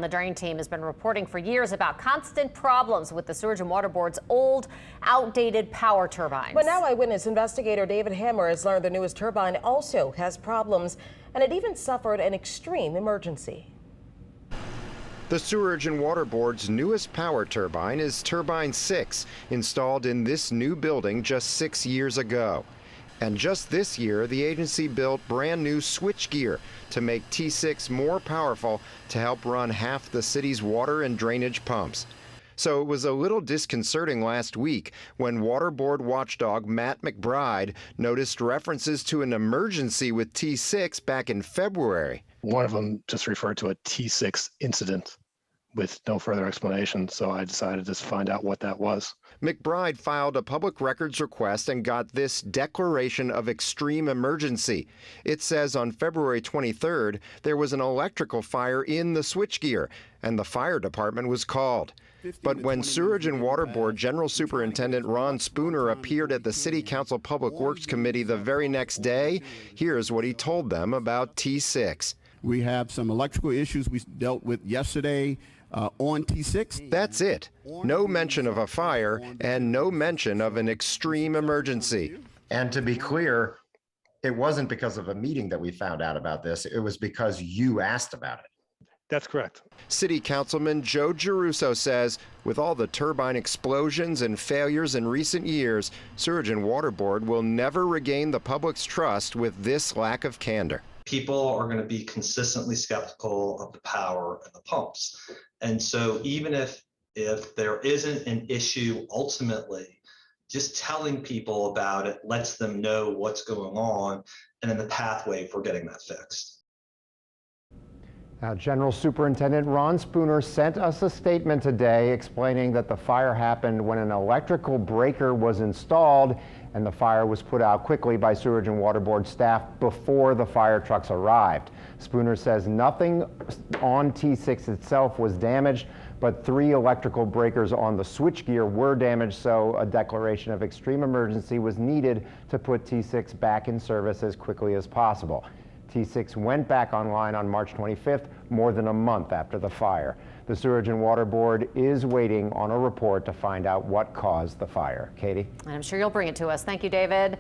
The drain team has been reporting for years about constant problems with the Sewage and Water Board's old, outdated power turbines. But now eyewitness investigator David Hammer has learned the newest turbine also has problems, and it even suffered an extreme emergency. The Sewage and Water Board's newest power turbine is Turbine 6, installed in this new building just 6 years ago. And just this year, the agency built brand new switchgear to make T6 more powerful to help run half the city's water and drainage pumps. So it was a little disconcerting last week when Water Board watchdog Matt McBride noticed references to an emergency with T6 back in February. One of them just referred to a T6 incident with no further explanation, so I decided to find out what that was. McBride filed a public records request and got this declaration of extreme emergency. It says on February 23rd, there was an electrical fire in the switchgear, and the fire department was called. But when Sewage and Water Board General Superintendent Ron Spooner appeared at the City Council Public Works Committee the very next day, here's what he told them about T6. We have some electrical issues we dealt with yesterday on T6. That's it. No mention of a fire and no mention of an extreme emergency. And to be clear, it wasn't because of a meeting that we found out about this. It was because you asked about it. That's correct. City Councilman Joe Giarrusso says with all the turbine explosions and failures in recent years, Sewage and Water Board will never regain the public's trust with this lack of candor. People are going to be consistently skeptical of the power and the pumps. And so even if there isn't an issue ultimately, just telling people about it lets them know what's going on and then the pathway for getting that fixed. Now, General Superintendent Ron Spooner sent us a statement today explaining that the fire happened when an electrical breaker was installed and the fire was put out quickly by Sewage and Water Board staff before the fire trucks arrived. Spooner says nothing on T6 itself was damaged, but 3 electrical breakers on the switchgear were damaged, so a declaration of extreme emergency was needed to put T6 back in service as quickly as possible. T6 went back online on March 25th, more than a month after the fire. The Sewage and Water Board is waiting on a report to find out what caused the fire. Katie? And I'm sure you'll bring it to us. Thank you, David.